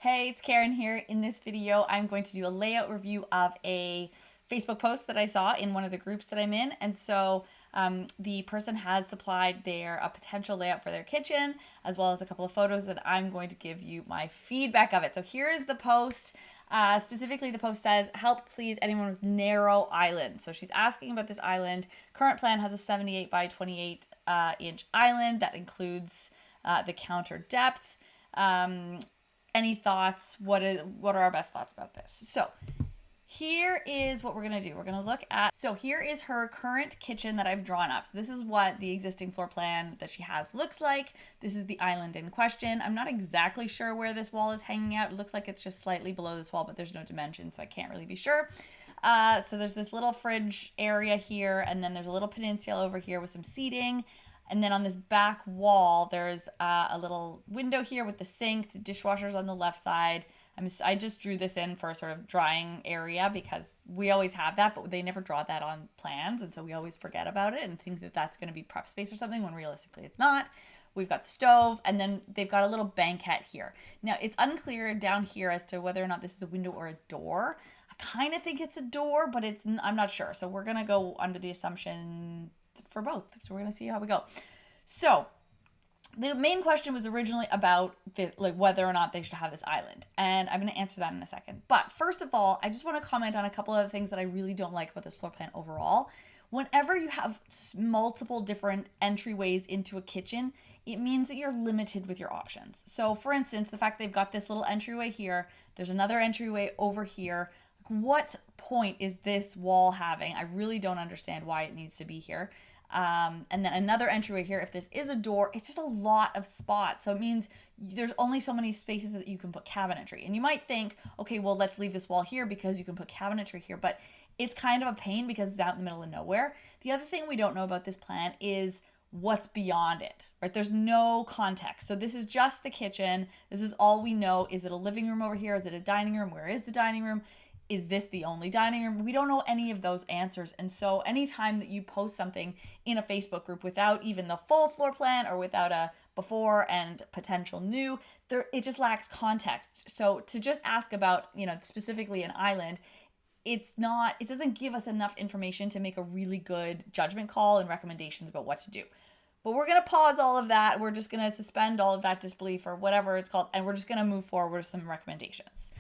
Hey, it's Karen here. In this video, I'm going to do a layout review of a Facebook post that I saw in one of the groups that I'm in. And so the person has supplied a potential layout for their kitchen, as well as a couple of photos that I'm going to give you my feedback of it. So here is the post. Specifically, the post says, help please anyone with narrow island. So she's asking about this island. Current plan has a 78 by 28 inch island that includes the counter depth. Any thoughts? What are our best thoughts about this? So here is what we're going to do. We're going to look at, so here is her current kitchen that I've drawn up. So this is what the existing floor plan that she has looks like. This is the island in question. I'm not exactly sure where this wall is hanging out. It looks like it's just slightly below this wall, but there's no dimension, so I can't really be sure. So there's this little fridge area here, and then there's a little peninsula over here with some seating. And then on this back wall, there's a little window here with the sink, the dishwasher's on the left side. I just drew this in for a sort of drying area because we always have that, but they never draw that on plans. And so we always forget about it and think that that's going to be prep space or something when realistically it's not. We've got the stove, and then they've got a little banquette here. Now, it's unclear down here as to whether or not this is a window or a door. I kind of think it's a door, but I'm not sure. So we're going to go under the assumption for both. So we're going to see how we go. So the main question was originally about whether or not they should have this island. And I'm going to answer that in a second. But first of all, I just want to comment on a couple of things that I really don't like about this floor plan overall. Whenever you have multiple different entryways into a kitchen, it means that you're limited with your options. So for instance, the fact they've got this little entryway here, there's another entryway over here. What point is this wall having? I really don't understand why it needs to be here. And then another entryway here. If this is a door, it's just a lot of spots. So it means there's only so many spaces that you can put cabinetry. And you might think, okay, well, let's leave this wall here because you can put cabinetry here. But it's kind of a pain because it's out in the middle of nowhere. The other thing we don't know about this plan is what's beyond it, right? There's no context. So this is just the kitchen. This is all we know. Is it a living room over here? Is it a dining room? Where is the dining room? Is this the only dining room? We don't know any of those answers. And so anytime that you post something in a Facebook group without even the full floor plan or without a before and potential new, it just lacks context. So to just ask about, specifically an island, it doesn't give us enough information to make a really good judgment call and recommendations about what to do. But we're going to pause all of that. We're just going to suspend all of that disbelief or whatever it's called. And we're just going to move forward with some recommendations.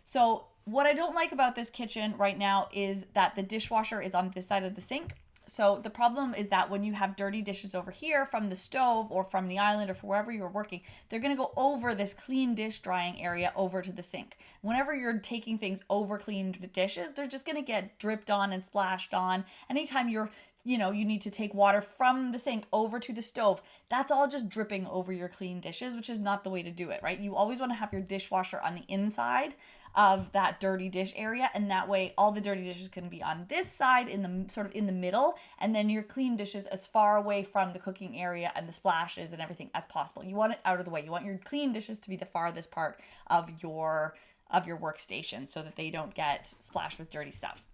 So what I don't like about this kitchen right now is that the dishwasher is on this side of the sink. So the problem is that when you have dirty dishes over here from the stove or from the island or for wherever you're working, they're going to go over this clean dish drying area over to the sink. Whenever you're taking things over cleaned dishes, they're just going to get dripped on and splashed on. Anytime you need to take water from the sink over to the stove, that's all just dripping over your clean dishes, which is not the way to do it, right? You always want to have your dishwasher on the inside of that dirty dish area, and that way all the dirty dishes can be on this side in the middle, and then your clean dishes as far away from the cooking area and the splashes and everything as possible. You want it out of the way. You want your clean dishes to be the farthest part of your workstation so that they don't get splashed with dirty stuff.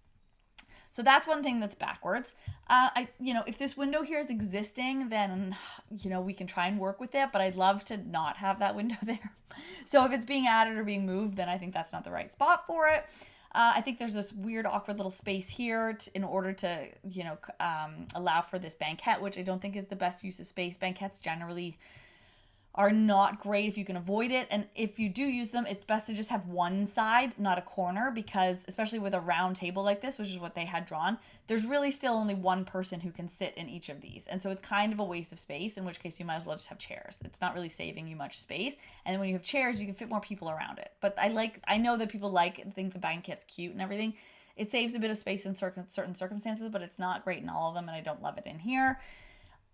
So that's one thing that's backwards. If this window here is existing, then, we can try and work with it, but I'd love to not have that window there. So if it's being added or being moved, then I think that's not the right spot for it. I think there's this weird, awkward little space here in order to, allow for this banquette, which I don't think is the best use of space. Banquettes generally are not great if you can avoid it. And if you do use them, it's best to just have one side, not a corner, because especially with a round table like this, which is what they had drawn, there's really still only one person who can sit in each of these. And so it's kind of a waste of space, in which case you might as well just have chairs. It's not really saving you much space. And when you have chairs, you can fit more people around it. But I know that people think the banquette's cute and everything. It saves a bit of space in certain circumstances, but it's not great in all of them, and I don't love it in here.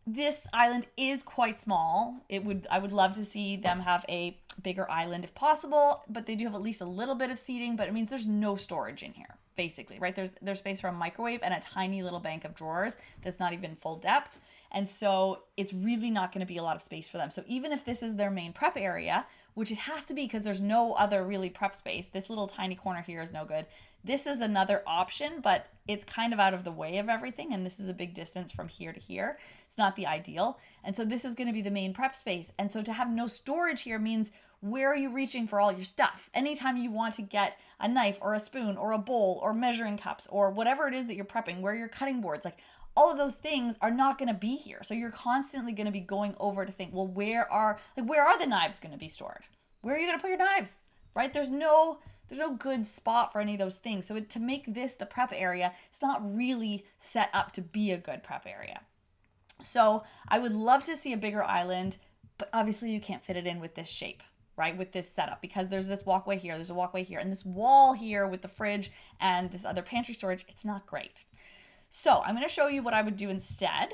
This island is quite small. I would love to see them have a bigger island if possible, but they do have at least a little bit of seating, but it means there's no storage in here, basically, right? There's space for a microwave and a tiny little bank of drawers that's not even full depth. And so it's really not going to be a lot of space for them. So even if this is their main prep area, which it has to be because there's no other really prep space, this little tiny corner here is no good. This is another option, but it's kind of out of the way of everything. And this is a big distance from here to here. It's not the ideal. And so this is going to be the main prep space. And so to have no storage here means, where are you reaching for all your stuff? Anytime you want to get a knife or a spoon or a bowl or measuring cups or whatever it is that you're prepping, where your cutting boards, like all of those things are not going to be here. So you're constantly going to be going over to think, well, where are the knives going to be stored? Where are you going to put your knives? Right? There's no good spot for any of those things. So to make this the prep area, it's not really set up to be a good prep area. So I would love to see a bigger island, but obviously you can't fit it in with this shape, right? With this setup, because there's this walkway here, there's a walkway here, and this wall here with the fridge and this other pantry storage, it's not great. So I'm going to show you what I would do instead,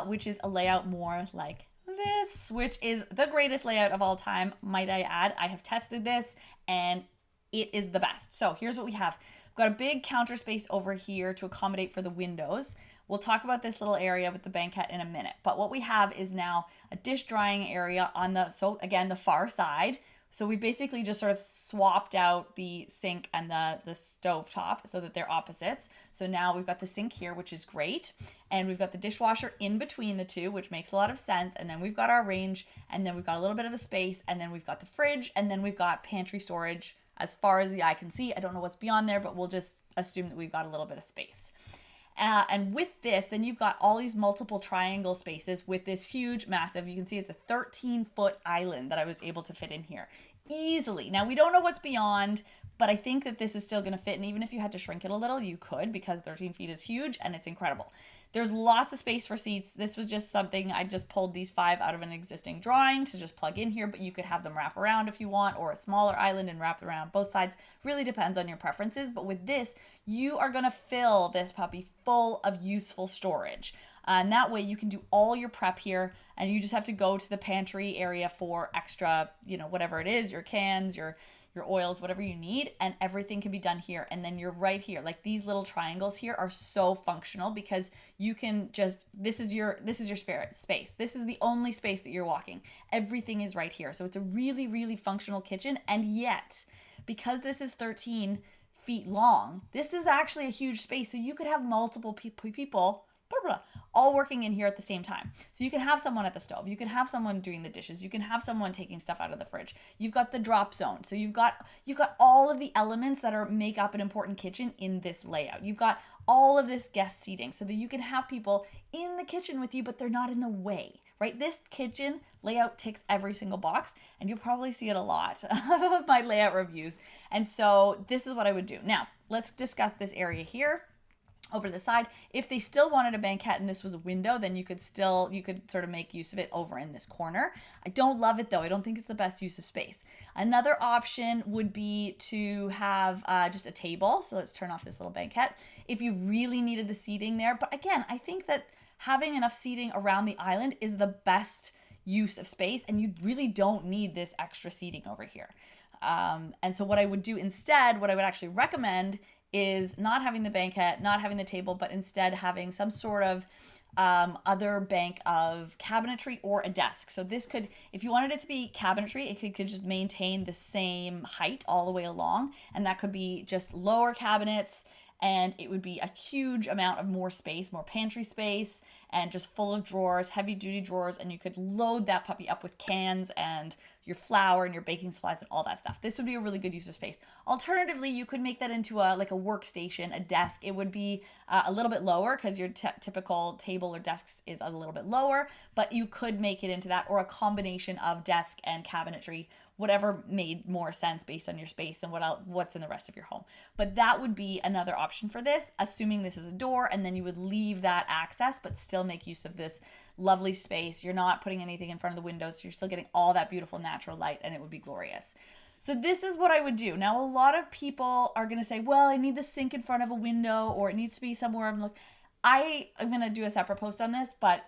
which is a layout more like this, which is the greatest layout of all time, might I add. I have tested this and it is the best. So here's what we have. We've got a big counter space over here to accommodate for the windows. We'll talk about this little area with the banquette in a minute, but what we have is now a dish drying area on the far side. So we basically just sort of swapped out the sink and the stove top so that they're opposites. So now we've got the sink here, which is great. And we've got the dishwasher in between the two, which makes a lot of sense. And then we've got our range, and then we've got a little bit of a space, and then we've got the fridge, and then we've got pantry storage as far as the eye can see. I don't know what's beyond there, but we'll just assume that we've got a little bit of space. And with this, then you've got all these multiple triangle spaces with this huge, massive, you can see it's a 13-foot island that I was able to fit in here easily. Now, we don't know what's beyond, but I think that this is still going to fit. And even if you had to shrink it a little, you could, because 13 feet is huge and it's incredible. There's lots of space for seats. This was just something, I just pulled these 5 out of an existing drawing to just plug in here, but you could have them wrap around if you want, or a smaller island and wrap around both sides. Really depends on your preferences. But with this, you are going to fill this puppy full of useful storage. And that way you can do all your prep here, and you just have to go to the pantry area for extra, whatever it is, your cans, your oils, whatever you need, and everything can be done here. And then you're right here. Like, these little triangles here are so functional, because you can just, this is your spare space. This is the only space that you're walking. Everything is right here. So it's a really, really functional kitchen. And yet, because this is 13 feet long, this is actually a huge space. So you could have multiple people all working in here at the same time. So you can have someone at the stove, you can have someone doing the dishes, you can have someone taking stuff out of the fridge. You've got the drop zone. So you've got all of the elements that make up an important kitchen in this layout. You've got all of this guest seating so that you can have people in the kitchen with you, but they're not in the way, right? This kitchen layout ticks every single box, and you'll probably see it a lot of my layout reviews. And so this is what I would do. Now, let's discuss this area here. Over to the side, if they still wanted a banquette and this was a window, then you could sort of make use of it over in this corner. I don't love it though. I don't think it's the best use of space. Another option would be to have just a table. So let's turn off this little banquette if you really needed the seating there. But again, I think that having enough seating around the island is the best use of space, and you really don't need this extra seating over here. And so what I would do instead, what I would actually recommend, is not having the banquette, not having the table, but instead having some sort of other bank of cabinetry or a desk. So this could, if you wanted it to be cabinetry, it could just maintain the same height all the way along. And that could be just lower cabinets, and it would be a huge amount of more space, more pantry space, and just full of drawers, heavy duty drawers. And you could load that puppy up with cans and your flour and your baking supplies and all that stuff. This would be a really good use of space. Alternatively, you could make that into a workstation, a desk. It would be a little bit lower, because your typical table or desks is a little bit lower, but you could make it into that, or a combination of desk and cabinetry, whatever made more sense based on your space and what's in the rest of your home. But that would be another option for this, assuming this is a door, and then you would leave that access, but still make use of this lovely space. You're not putting anything in front of the windows, so you're still getting all that beautiful natural light, and it would be glorious. So this is what I would do. Now, a lot of people are going to say, well, I need the sink in front of a window, or it needs to be somewhere. I'm going to do a separate post on this, but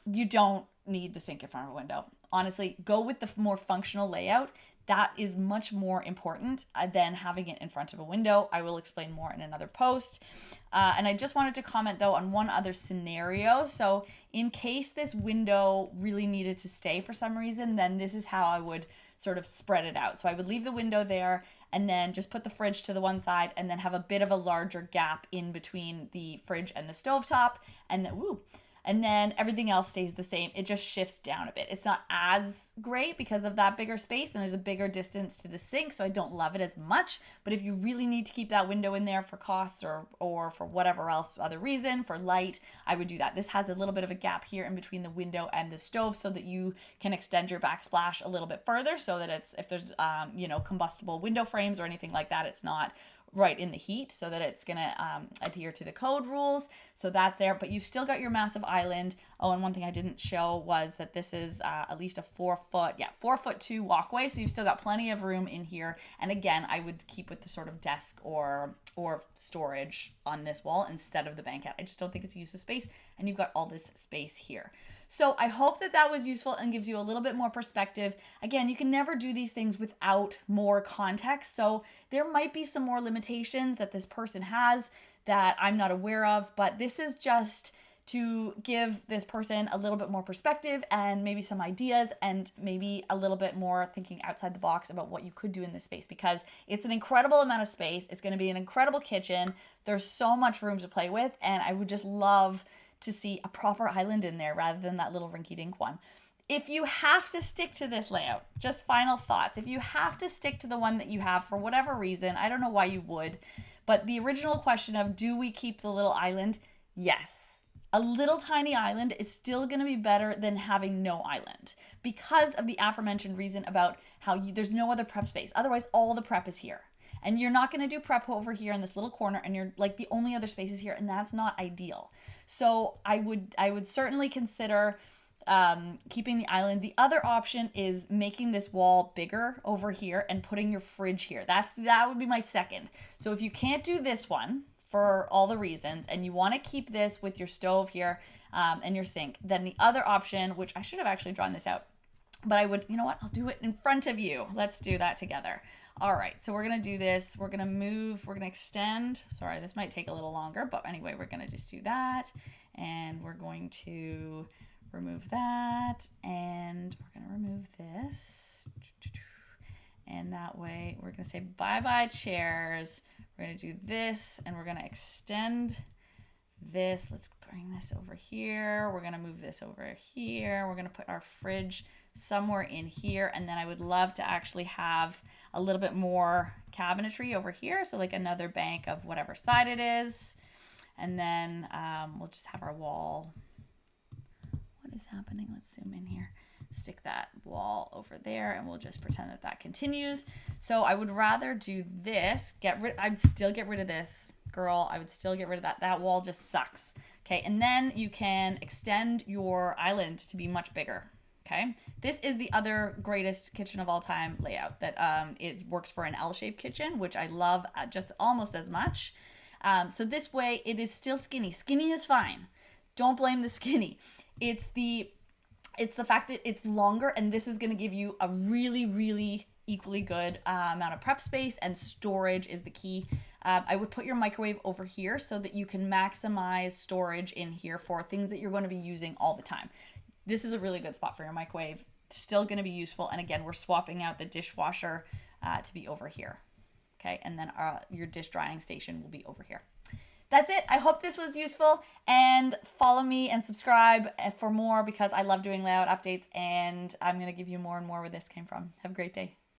you don't need the sink in front of a window. Honestly, go with the more functional layout. that is much more important than having it in front of a window. I will explain more in another post. And I just wanted to comment though on one other scenario. So in case this window really needed to stay for some reason, then this is how I would sort of spread it out. So I would leave the window there and then just put the fridge to the one side and then have a bit of a larger gap in between the fridge and the stovetop. And then everything else stays the same. It just shifts down a bit. It's not as great because of that bigger space, and there's a bigger distance to the sink, so I don't love it as much. But if you really need to keep that window in there for costs or for whatever else other reason, for light, I would do that. This has a little bit of a gap here in between the window and the stove so that you can extend your backsplash a little bit further, so that it's, if there's combustible window frames or anything like that, it's not right in the heat, so that it's going to adhere to the code rules. So that's there, but you've still got your massive island. Oh, and one thing I didn't show was that this is at least a 4'2" walkway. So you've still got plenty of room in here. And again, I would keep with the sort of desk or storage on this wall instead of the banquette. I just don't think it's a use of space, and you've got all this space here. So I hope that that was useful and gives you a little bit more perspective. Again, you can never do these things without more context. So there might be some more limitations that this person has that I'm not aware of, but this is just to give this person a little bit more perspective and maybe some ideas and maybe a little bit more thinking outside the box about what you could do in this space, because it's an incredible amount of space. It's going to be an incredible kitchen. There's so much room to play with, and I would just love to see a proper island in there rather than that little rinky-dink one. If you have to stick to this layout, just final thoughts. If you have to stick to the one that you have for whatever reason, I don't know why you would, but the original question of do we keep the little island? Yes. A little tiny island is still going to be better than having no island because of the aforementioned reason about how there's no other prep space. Otherwise, all the prep is here. And you're not going to do prep over here in this little corner, and you're like the only other space is here, and that's not ideal. So I would certainly consider keeping the island. The other option is making this wall bigger over here and putting your fridge here. That would be my second. So if you can't do this one for all the reasons, and you want to keep this with your stove here and your sink, then the other option, which I should have actually drawn this out, but I would, you know what, I'll do it in front of you. Let's do that together. All right, so we're going to do this. We're going to move, we're going to extend. Sorry, this might take a little longer, but anyway, we're going to just do that. And we're going to remove that. And we're going to remove this. And that way, we're going to say bye-bye chairs. We're going to do this, and we're going to extend this. Let's bring this over here. We're going to move this over here. We're going to put our fridge somewhere in here, and then I would love to actually have a little bit more cabinetry over here, so like another bank of whatever side it is. And then we'll just have our wall. What is happening? Let's zoom in here. Stick that wall over there, and we'll just pretend that that continues. So I would rather do this. I'd still get rid of this, girl. I would still get rid of that. That wall just sucks. Okay, and then you can extend your island to be much bigger. Okay, this is the other greatest kitchen of all time layout that it works for an L-shaped kitchen, which I love just almost as much. So this way it is still skinny. Skinny is fine. Don't blame the skinny. It's the fact that it's longer, and this is going to give you a really, really equally good amount of prep space, and storage is the key. I would put your microwave over here so that you can maximize storage in here for things that you're going to be using all the time. This is a really good spot for your microwave. Still going to be useful. And again, we're swapping out the dishwasher to be over here. Okay, and then your dish drying station will be over here. That's it. I hope this was useful, and follow me and subscribe for more, because I love doing layout updates, and I'm going to give you more and more where this came from. Have a great day.